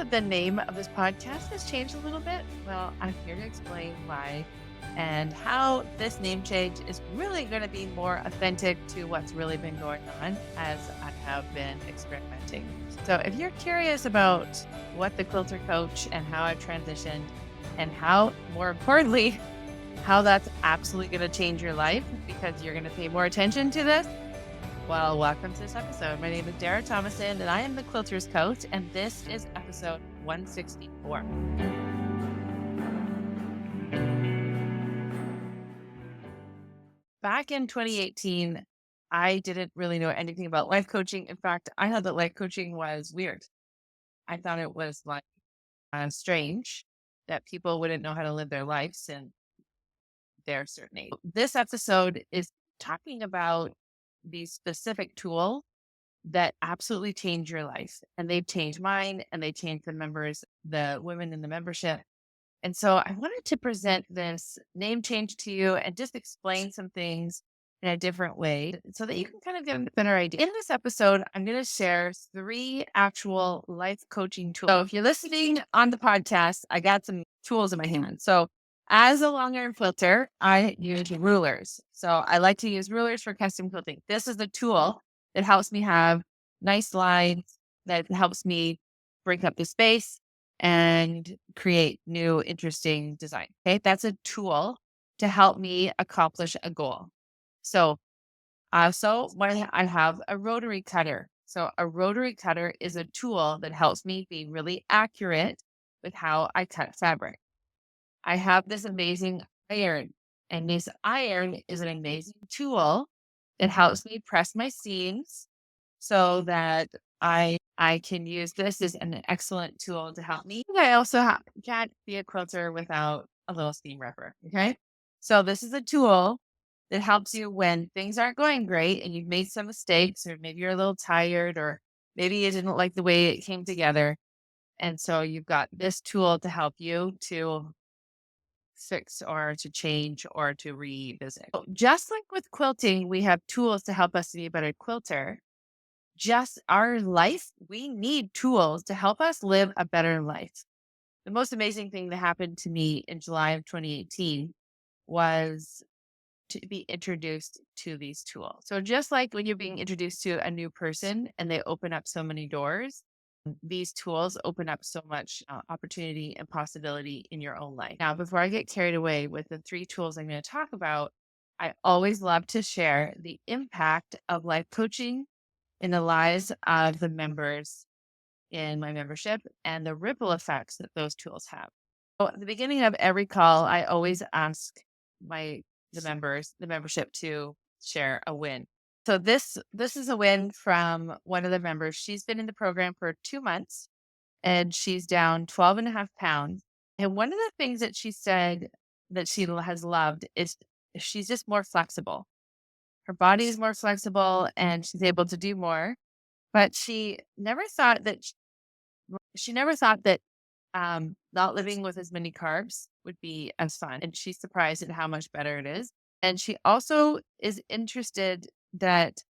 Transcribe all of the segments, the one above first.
that the name of this podcast has changed a little bit? Well, I'm here to explain why and how this name change is really going to be more authentic to what's really been going on as I have been experimenting. So, if you're curious about what the Quilter Coach and how I've transitioned, and how, more importantly, how that's absolutely going to change your life because you're going to pay more attention to this, well, welcome to this episode. My name is Dara Tomasson, and I am the Quilters Coach, and this is episode 164. Back in 2018, I didn't really know anything about life coaching. In fact, I thought that life coaching was weird. I thought it was like strange that people wouldn't know how to live their lives in their certain age. This episode is talking about these specific tools that absolutely change your life. And they've changed mine and they changed the women in the membership. And so I wanted to present this name change to you and just explain some things in a different way so that you can kind of get a better idea. In this episode, I'm going to share 3 actual life coaching tools. So if you're listening on the podcast, I got some tools in my hand. So as a long arm quilter, I use rulers. So I like to use rulers for custom quilting. This is a tool that helps me have nice lines, that helps me break up the space and create new, interesting design. Okay. That's a tool to help me accomplish a goal. So also when I have a rotary cutter. So a rotary cutter is a tool that helps me be really accurate with how I cut fabric. I have this amazing iron, and this iron is an amazing tool that helps me press my seams so that I can use this as an excellent tool to help me. I also can't be a quilter without a little seam ripper. Okay. So this is a tool that helps you when things aren't going great and you've made some mistakes, or maybe you're a little tired, or maybe you didn't like the way it came together. And so you've got this tool to help you to fix or to change or to revisit. So just like with quilting, we have tools to help us to be a better quilter. Just our life, we need tools to help us live a better life. The most amazing thing that happened to me in July of 2018 was to be introduced to these tools. So just like when you're being introduced to a new person and they open up so many doors, these tools open up so much opportunity and possibility in your own life. Now, before I get carried away with the 3 tools I'm going to talk about, I always love to share the impact of life coaching in the lives of the members in my membership and the ripple effects that those tools have. So at the beginning of every call, I always ask the membership to share a win. So this is a win from one of the members. She's been in the program for 2 months and she's down 12 and a half pounds. And one of the things that she said that she has loved is she's just more flexible. Her body is more flexible and she's able to do more. But she never thought that not living with as many carbs would be as fun. And she's surprised at how much better it is. And she also is interested that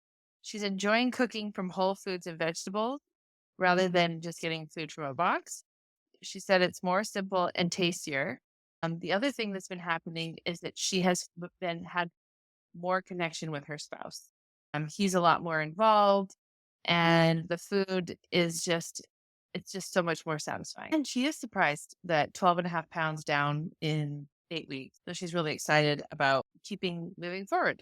she's enjoying cooking from whole foods and vegetables rather than just getting food from a box. She said it's more simple and tastier. The other thing that's been happening is that she has had more connection with her spouse. He's a lot more involved, and the food is it's just so much more satisfying. And she is surprised that 12 and a half pounds down in 8 weeks. So she's really excited about moving forward.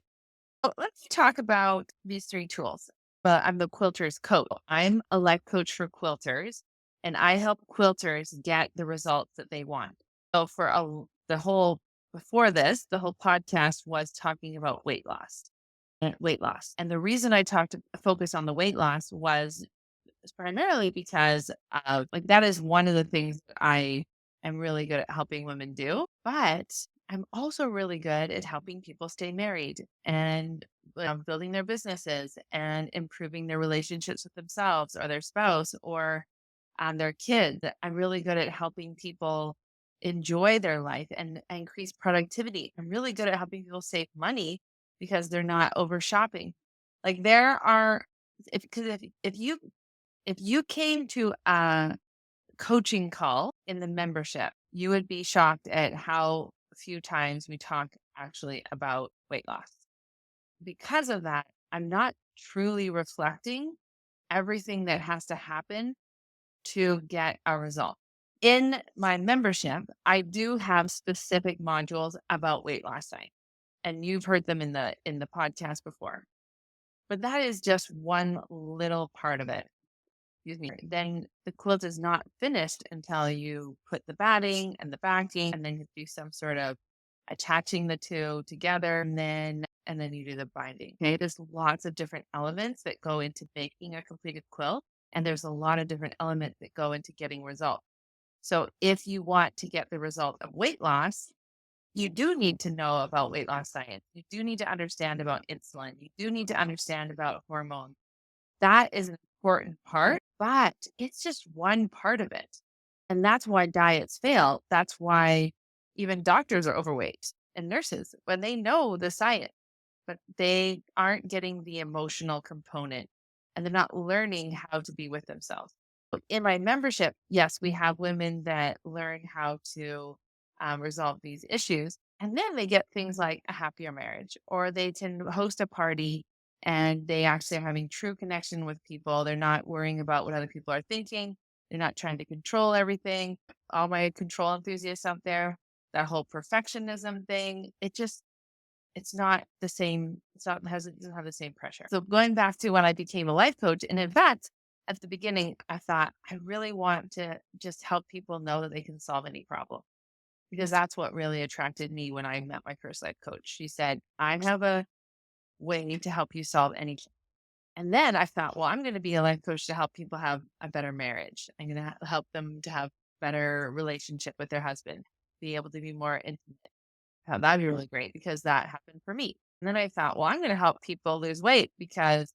So let's talk about these 3 tools. But I'm the Quilters Coach. I'm a life coach for quilters, and I help quilters get the results that they want. So before this, the whole podcast was talking about weight loss. And the reason I focus on the weight loss was primarily because that is one of the things that I am really good at helping women do. But I'm also really good at helping people stay married and building their businesses and improving their relationships with themselves or their spouse or their kids. I'm really good at helping people enjoy their life and increase productivity. I'm really good at helping people save money because they're not over shopping. Like there are, if because if you came to coaching call in the membership, you would be shocked at how few times we talk actually about weight loss. Because of that, I'm not truly reflecting everything that has to happen to get a result. In my membership, I do have specific modules about weight loss science, and you've heard them in the podcast before. But that is just one little part of it. Excuse me. Then the quilt is not finished until you put the batting and the backing, and then you do some sort of attaching the two together, and then you do the binding. Okay, there's lots of different elements that go into making a completed quilt, and there's a lot of different elements that go into getting results. So if you want to get the result of weight loss, you do need to know about weight loss science. You do need to understand about insulin. You do need to understand about hormones. That is an important part, but it's just one part of it. And that's why diets fail. That's why even doctors are overweight and nurses when they know the science, but they aren't getting the emotional component and they're not learning how to be with themselves. In my membership, yes, we have women that learn how to resolve these issues. And then they get things like a happier marriage, or they can host a party and they actually are having true connection with people. They're not worrying about what other people are thinking. They're not trying to control everything. All my control enthusiasts out there, that whole perfectionism thing, it's not the same. It doesn't have the same pressure. So going back to when I became a life coach, and in fact, at the beginning, I thought I really want to just help people know that they can solve any problem because that's what really attracted me when I met my first life coach. She said, I have a way to help you solve anything. And then I thought, well, I'm going to be a life coach to help people have a better marriage. I'm going to help them to have better relationship with their husband, be able to be more intimate. That'd be really great because that happened for me. And then I thought, well, I'm going to help people lose weight because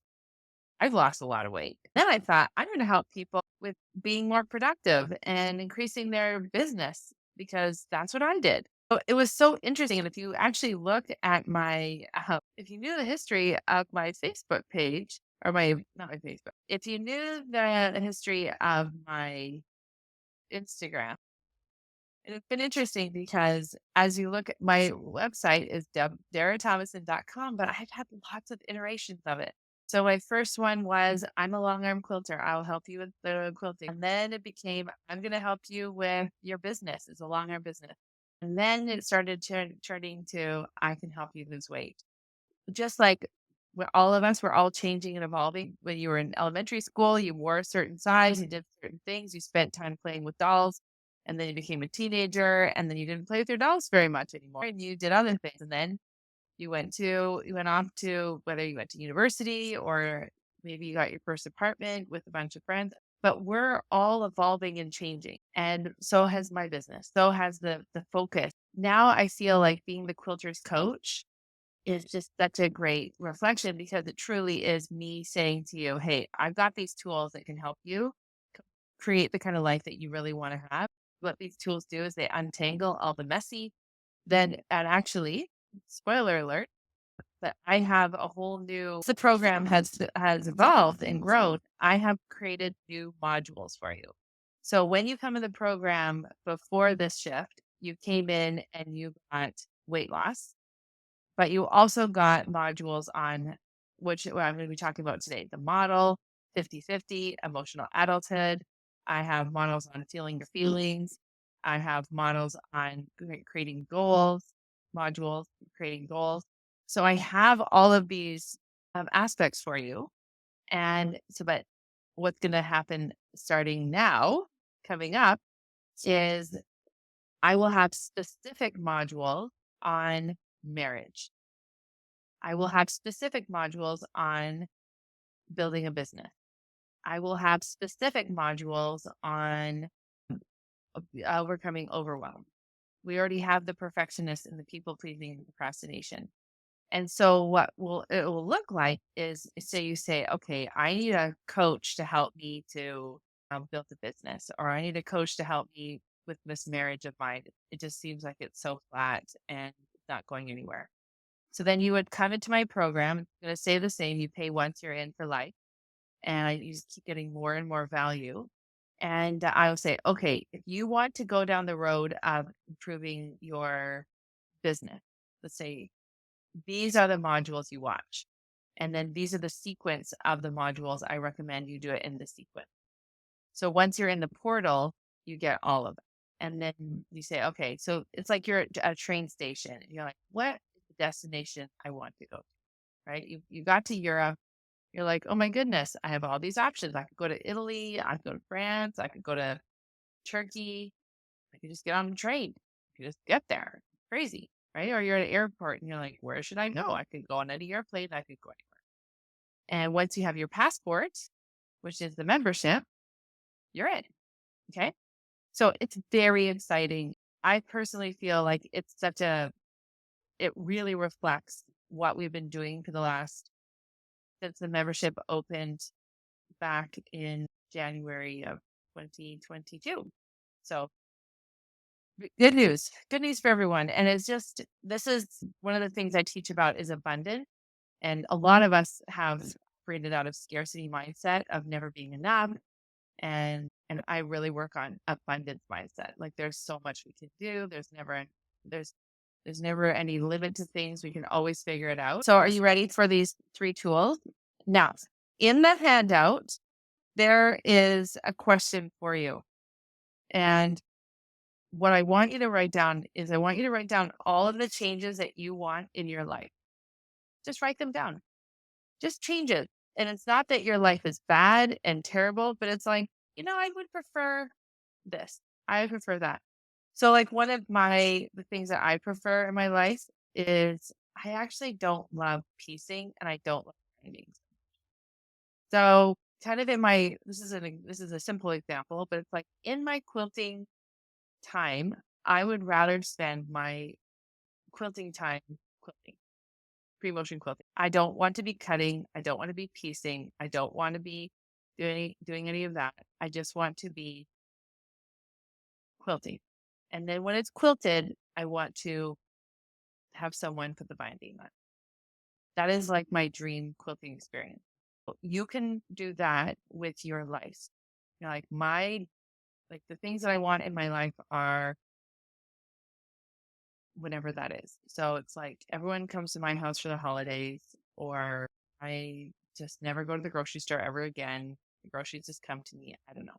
I've lost a lot of weight. Then I thought, I'm going to help people with being more productive and increasing their business because that's what I did. So it was so interesting. And if you actually look at if you knew the history of my Facebook page, or not my Facebook, if you knew the history of my Instagram, it's been interesting because as you look at my website is daratomasson.com, but I've had lots of iterations of it. So my first one was I'm a long arm quilter. I'll help you with the quilting. And then it became I'm going to help you with your business. It's a long arm business. And then it started turning to I can help you lose weight. Just like all of us were all changing and evolving. When you were in elementary school, you wore a certain size, you did certain things, you spent time playing with dolls, and then you became a teenager, and then you didn't play with your dolls very much anymore, and you did other things. And then you went off to whether you went to university or maybe you got your first apartment with a bunch of friends. But we're all evolving and changing. And so has my business. So has the focus. Now I feel like being the quilters coach is just such a great reflection because it truly is me saying to you, hey, I've got these tools that can help you create the kind of life that you really want to have. What these tools do is they untangle all the messy, and actually, spoiler alert, but I have a whole new the program has evolved and grown. I have created new modules for you. So when you come in the program before this shift, you came in and you got weight loss, but you also got modules on which what I'm going to be talking about today, the model, 50/50, emotional adulthood. I have models on feeling your feelings. I have models on creating goals, modules, creating goals. So I have all of these aspects for you. And so, but what's going to happen starting now, coming up, is I will have specific modules on marriage. I will have specific modules on building a business. I will have specific modules on overcoming overwhelm. We already have the perfectionist and the people pleasing and procrastination. And so it will look like is say you say, okay, I need a coach to help me to build a business, or I need a coach to help me with this marriage of mine. It just seems like it's so flat and not going anywhere. So then you would come into my program. It's going to stay the same. You pay once, you're in for life. And you just keep getting more and more value. And I will say, okay, if you want to go down the road of improving your business, let's say these are the modules you watch. And then these are the sequence of the modules. I recommend you do it in the sequence. So once you're in the portal, you get all of it. And then you say, okay, so it's like you're at a train station. You're like, what is the destination I want to go to? Right? You got to Europe. You're like, oh my goodness, I have all these options. I could go to Italy. I could go to France. I could go to Turkey. I could just get on a train. You just get there. Crazy, right? Or you're at an airport and you're like, where should I go? I could go on any airplane. I could go anywhere. And once you have your passport, which is the membership, you're in. Okay. So it's very exciting. I personally feel like it really reflects what we've been doing for the last, since the membership opened back in January of 2022. So good news for everyone. And it's just, this is one of the things I teach about is abundance. And a lot of us have created out of scarcity mindset of never being enough. And I really work on abundance mindset. Like there's so much we can do. There's there's never any limit to things. We can always figure it out. So are you ready for these 3 tools? Now, in the handout, there is a question for you. And what I want you to write down is I want you to write down all of the changes that you want in your life. Just write them down. Just change it. And it's not that your life is bad and terrible, but it's like, I would prefer this. I prefer that. So like one of the things that I prefer in my life is I actually don't love piecing and I don't love grinding. So kind of in my this is a simple example, but it's like in my quilting time, I would rather spend my quilting time quilting, pre-motion quilting. I don't want to be cutting. I don't want to be piecing. I don't want to be doing any of that. I just want to be quilting. And then when it's quilted, I want to have someone put the binding on. That is like my dream quilting experience. You can do that with your life. Like the things that I want in my life are whenever that is. So it's like everyone comes to my house for the holidays, or I just never go to the grocery store ever again. The groceries just come to me. I don't know.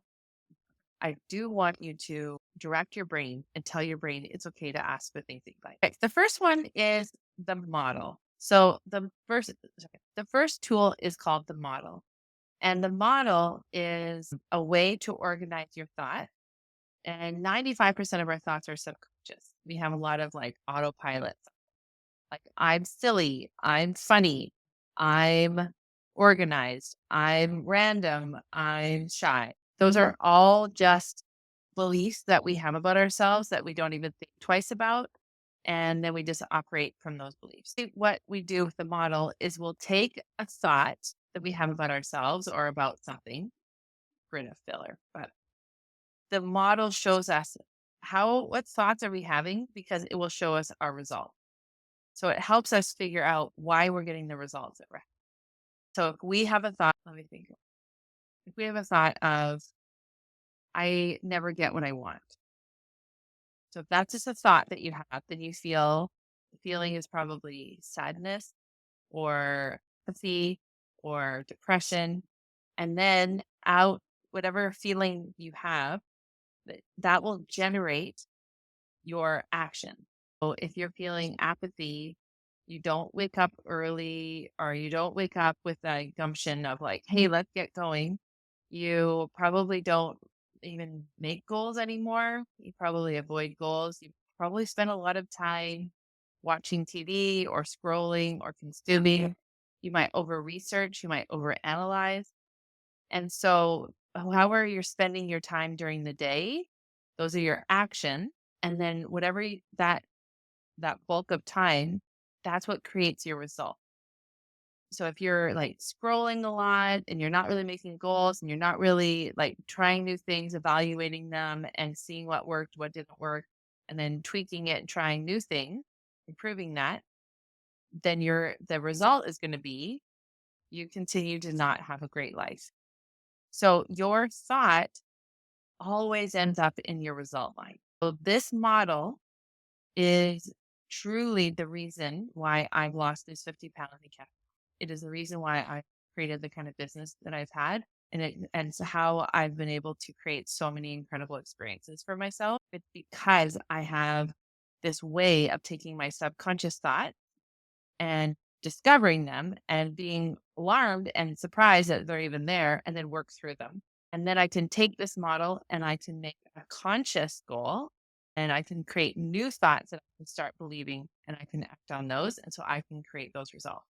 I do want you to direct your brain and tell your brain it's okay to ask for things that you like. Okay, the first one is the model. So the first tool is called the model. And the model is a way to organize your thought. And 95% of our thoughts are subconscious. We have a lot of like autopilots, like I'm silly, I'm funny, I'm organized, I'm random, I'm shy. Those are all just beliefs that we have about ourselves that we don't even think twice about. And then we just operate from those beliefs. What we do with the model is we'll take a thought that we have about ourselves or about something, grid of filler, but the model shows us what thoughts are we having because it will show us our result. So it helps us figure out why we're getting the results that we're having. So if we have a thought, let me think. If we have a thought of, I never get what I want. So if that's just a thought that you have, then the feeling is probably sadness or apathy or depression. And then out, whatever feeling you have, that will generate your action. So if you're feeling apathy, you don't wake up early or you don't wake up with that gumption of like, hey, let's get going. You probably don't even make goals anymore. You probably avoid goals. You probably spend a lot of time watching TV or scrolling or consuming. You might over research, you might over analyze. And so, however you're spending your time during the day, those are your action. And then whatever that bulk of time, that's what creates your result. So if you're like scrolling a lot and you're not really making goals and you're not really like trying new things, evaluating them and seeing what worked, what didn't work, and then tweaking it and trying new things, improving that, then the result is going to be you continue to not have a great life. So your thought always ends up in your result line. So this model is truly the reason why I've lost this 50 pounds in cash. It is the reason why I created the kind of business that I've had. And it's how I've been able to create so many incredible experiences for myself. It's because I have this way of taking my subconscious thought and discovering them and being alarmed and surprised that they're even there and then work through them. And then I can take this model and I can make a conscious goal and I can create new thoughts that I can start believing and I can act on those. And so I can create those results.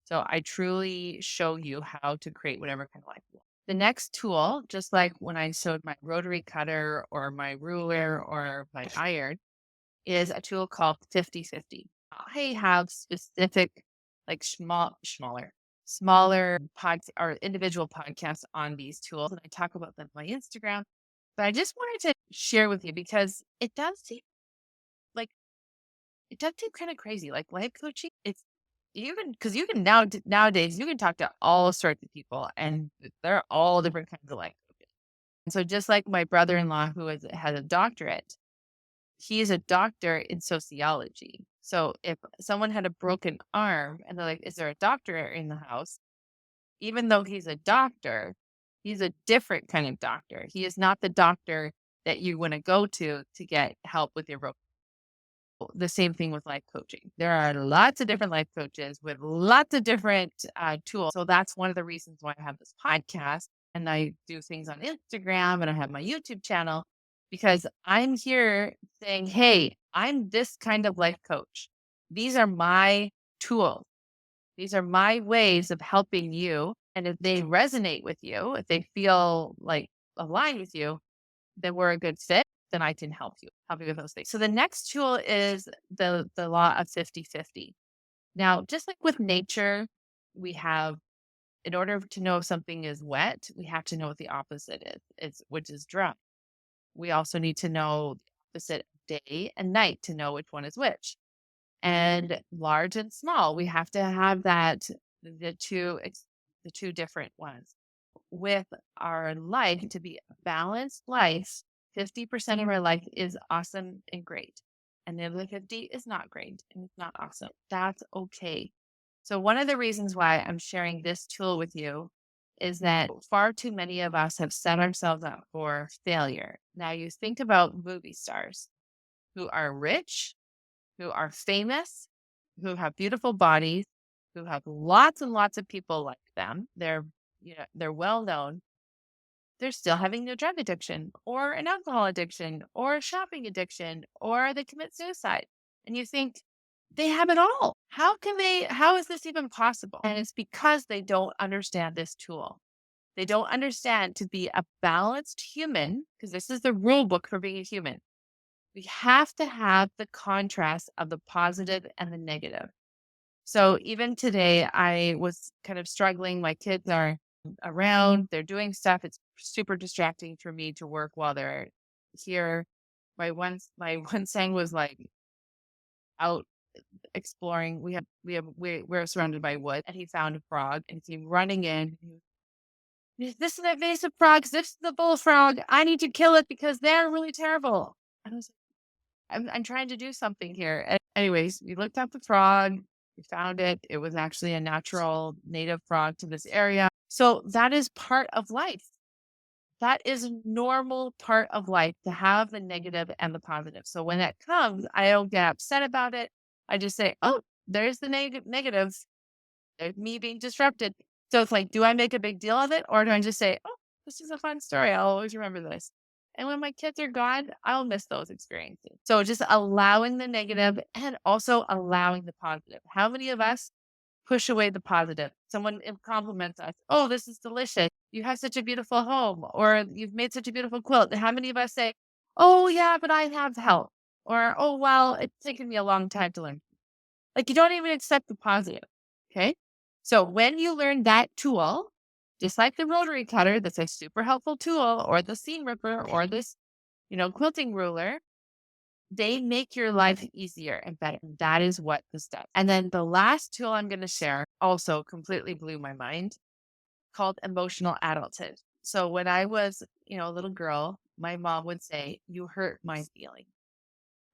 So I truly show you how to create whatever kind of life you want. The next tool, just like when I showed my rotary cutter or my ruler or my iron, is a tool called 50/50. I have specific, like smaller pods or individual podcasts on these tools, and I talk about them on my Instagram. But I just wanted to share with you because like it does seem kind of crazy. Like life coaching, it's because you can nowadays you can talk to all sorts of people, and they're all different kinds of life coaches. And so just like my brother-in-law who has a doctorate, he is a doctor in sociology. So if someone had a broken arm and they're like, is there a doctor in the house? Even though he's a doctor, he's a different kind of doctor. He is not the doctor that you want to go to get help with your broken. The same thing with life coaching. There are lots of different life coaches with lots of different tools. So that's one of the reasons why I have this podcast and I do things on Instagram and I have my YouTube channel because I'm here saying, hey, I'm this kind of life coach. These are my tools. These are my ways of helping you. And if they resonate with you, if they feel like aligned with you, then we're a good fit, then I can help you with those things. So the next tool is the law of 50/50. Now, just like with nature, we have in order to know if something is wet, we have to know what the opposite is. It's which is dry. We also need to know the opposite of day and night to know which one is which. And large and small, we have to have that the the two different ones with our life to be a balanced life, 50% of our life is awesome and great. And the other 50 is not great and it's not awesome. That's okay. So one of the reasons why I'm sharing this tool with you is that far too many of us have set ourselves up for failure. Now you think about movie stars who are rich, who are famous, who have beautiful bodies, who have lots and lots of people like them. They're well known, they're still having a drug addiction or an alcohol addiction or a shopping addiction or they commit suicide. And you think they have it all. How is this even possible? And it's because they don't understand this tool. They don't understand to be a balanced human, because this is the rule book for being a human. We have to have the contrast of the positive and the negative. So even today, I was kind of struggling. My kids are around, they're doing stuff. It's super distracting for me to work while they're here. My one son was like out exploring. We're surrounded by wood, and he found a frog, and he came running in. This is an invasive frog. This is the bullfrog. I need to kill it because they're really terrible. And I was I'm trying to do something here. Anyways, we looked up the frog. We found it. It was actually a natural native frog to this area. So that is part of life. That is a normal part of life to have the negative and the positive. So when that comes, I don't get upset about it. I just say, oh, there's the negative. There's me being disrupted. So it's like, do I make a big deal of it? Or do I just say, oh, this is a fun story. I'll always remember this. And when my kids are gone, I'll miss those experiences. So just allowing the negative and also allowing the positive. How many of us push away the positive? Someone compliments us. Oh, this is delicious. You have such a beautiful home, or you've made such a beautiful quilt. How many of us say, oh, yeah, but I have help? Or, oh, well, it's taken me a long time to learn. Like you don't even accept the positive. Okay. So when you learn that tool, just like the rotary cutter, that's a super helpful tool, or the seam ripper, or this, quilting ruler, they make your life easier and better. That is what this does. And then the last tool I'm going to share also completely blew my mind, called emotional adulthood. So when I was, a little girl, my mom would say, "You hurt my feelings."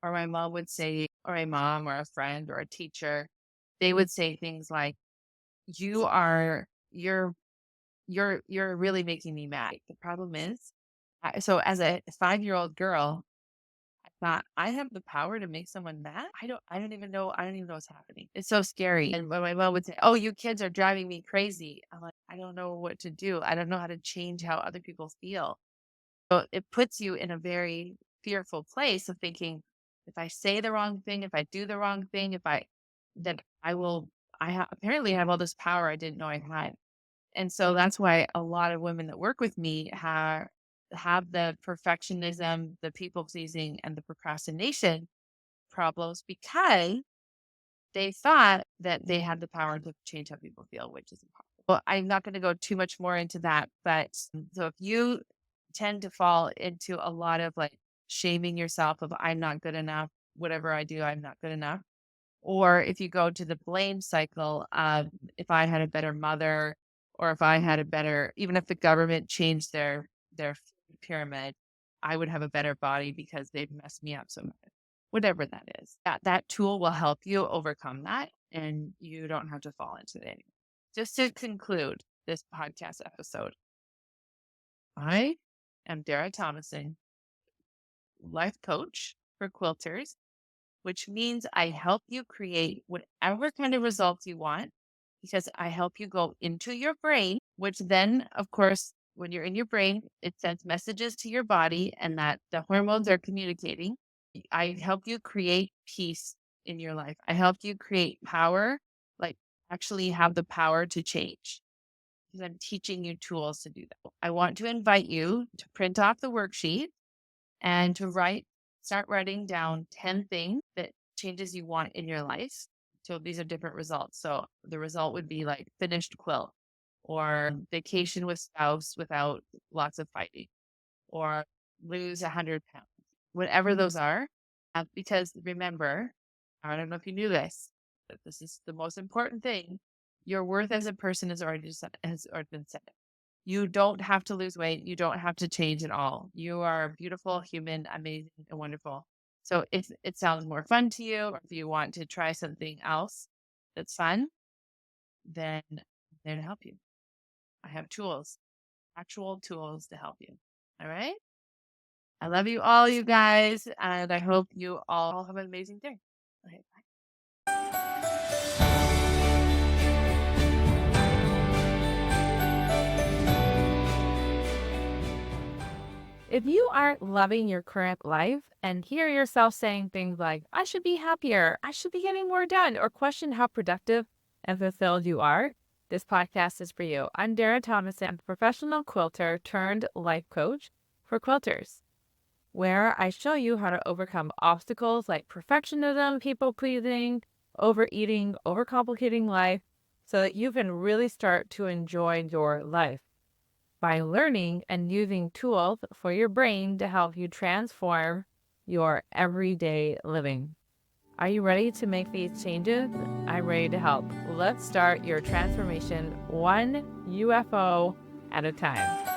Or my mom would say, or a mom or a friend or a teacher, they would say things like, "You are you're really making me mad." The problem is, so as a 5-year-old girl, I thought I have the power to make someone mad. I don't even know what's happening. It's so scary. And when my mom would say, "Oh, you kids are driving me crazy," I'm like, I don't know what to do. I don't know how to change how other people feel. So it puts you in a very fearful place of thinking, if I say the wrong thing, if I do the wrong thing, if I, then I will, apparently have all this power I didn't know I had. And so that's why a lot of women that work with me have the perfectionism, the people pleasing, and the procrastination problems because they thought that they had the power to change how people feel, which is impossible. Well, I'm not going to go too much more into that, but so if you tend to fall into a lot of like shaming yourself of I'm not good enough, whatever I do, I'm not good enough. Or if you go to the blame cycle of if I had a better mother, or if I had a better, even if the government changed their food pyramid, I would have a better body because they've messed me up so much. Whatever that is. That tool will help you overcome that and you don't have to fall into it anymore. Just to conclude this podcast episode, I am Dara Tomasson, life coach for quilters, which means I help you create whatever kind of results you want because I help you go into your brain, which then, of course, when you're in your brain, it sends messages to your body and that the hormones are communicating. I help you create peace in your life. I help you create power, like actually have the power to change because I'm teaching you tools to do that. I want to invite you to print off the worksheet and to start writing down 10 things that changes you want in your life. So these are different results. So the result would be like finished quilt or vacation with spouse without lots of fighting or lose 100 pounds, whatever those are. Because remember, I don't know if you knew this, but this is the most important thing. Your worth as a person has already been set. You don't have to lose weight. You don't have to change at all. You are a beautiful human, amazing and wonderful. So if it sounds more fun to you, or if you want to try something else that's fun, then I'm there to help you. I have tools, actual tools to help you. All right. I love you all, you guys, and I hope you all have an amazing day. Okay, bye. If you aren't loving your current life and hear yourself saying things like, I should be happier, I should be getting more done, or question how productive and fulfilled you are, this podcast is for you. I'm Dara Tomasson, a professional quilter turned life coach for quilters, where I show you how to overcome obstacles like perfectionism, people pleasing, overeating, overcomplicating life, so that you can really start to enjoy your life by learning and using tools for your brain to help you transform your everyday living. Are you ready to make these changes? I'm ready to help. Let's start your transformation one UFO at a time.